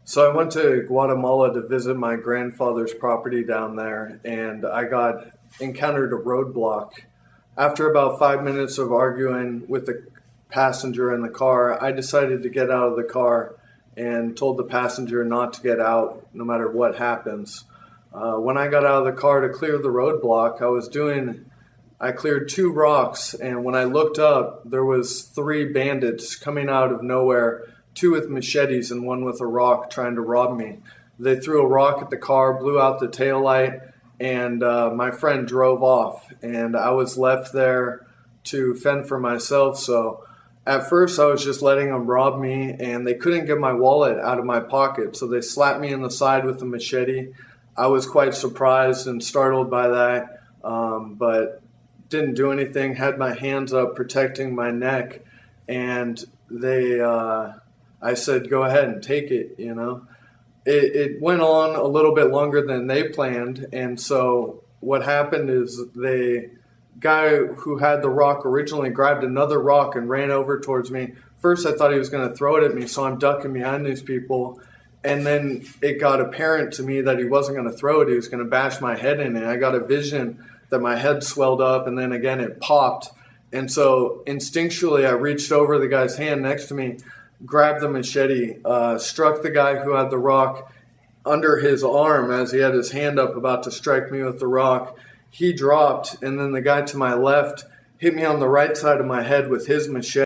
So I went to Guatemala to visit my grandfather's property down there, and I got encountered a roadblock. After about 5 minutes of arguing with the passenger in the car, I decided to get out of the car and told the passenger not to get out no matter what happens. When I got out of the car to clear the roadblock, I cleared two rocks, and when I looked up, there was three bandits coming out of nowhere, two with machetes and one with a rock trying to rob me. They threw a rock at the car, blew out the taillight, and my friend drove off, and I was left there to fend for myself. So at first I was just letting them rob me, and they couldn't get my wallet out of my pocket, so they slapped me in the side with a machete. I was quite surprised and startled by that, but didn't do anything, had my hands up protecting my neck, and I said, go ahead and take it. It went on a little bit longer than they planned, and so what happened is the guy who had the rock originally grabbed another rock and ran over towards me. First I thought he was going to throw it at me, so I'm ducking behind these people, and then it got apparent to me that he wasn't going to throw it, he was going to bash my head in it. I got a vision that my head swelled up, and then again it popped, and so instinctually I reached over the guy's hand next to me, grabbed the machete, struck the guy who had the rock under his arm as he had his hand up about to strike me with the rock. He dropped, and then the guy to my left hit me on the right side of my head with his machete.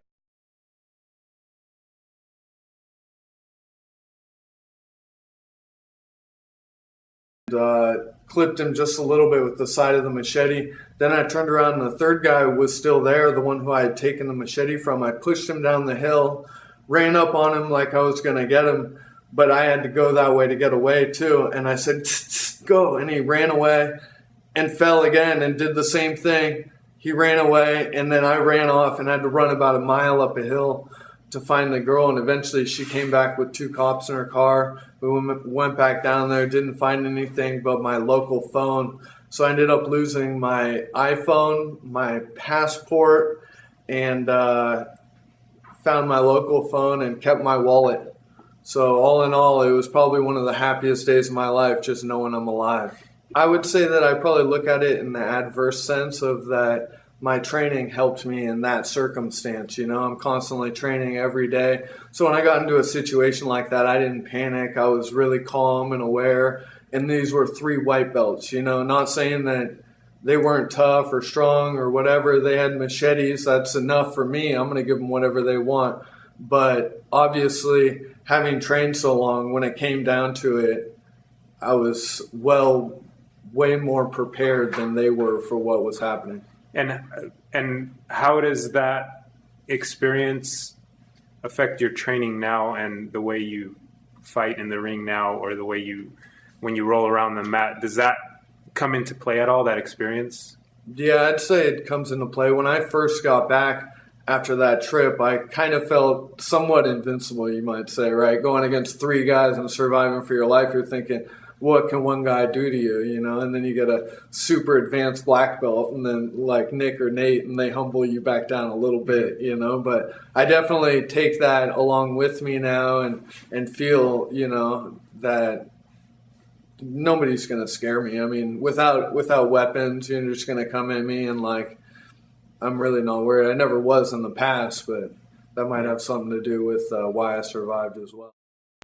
Clipped him just a little bit with the side of the machete. Then I turned around, and the third guy was still there, the one who I had taken the machete from. I pushed him down the hill, ran up on him like I was going to get him, but I had to go that way to get away too. And I said, tss, go. And he ran away and fell again and did the same thing. He ran away, and then I ran off and had to run about a mile up a hill to find the girl. And eventually she came back with two cops in her car. We went back down there, didn't find anything but my local phone. So I ended up losing my iPhone, my passport, and found my local phone and kept my wallet. So all in all, it was probably one of the happiest days of my life, just knowing I'm alive. I would say that I probably look at it in the adverse sense of that my training helped me in that circumstance. I'm constantly training every day. So when I got into a situation like that, I didn't panic. I was really calm and aware. And these were three white belts, not saying that they weren't tough or strong or whatever. They had machetes. That's enough for me. I'm going to give them whatever they want. But obviously, having trained so long, when it came down to it, I was way more prepared than they were for what was happening. And how does that experience affect your training now and the way you fight in the ring now, or the way when you roll around the mat? Does that come into play at all, that experience? Yeah, I'd say it comes into play. When I first got back after that trip, I kind of felt somewhat invincible, you might say, right? Going against three guys and surviving for your life, you're thinking, what can one guy do to you, And then you get a super advanced black belt, and then like Nick or Nate, and they humble you back down a little bit, But I definitely take that along with me now and feel, that nobody's going to scare me. I mean, without weapons, you're just going to come at me, and I'm really not worried. I never was in the past, but that might have something to do with why I survived as well.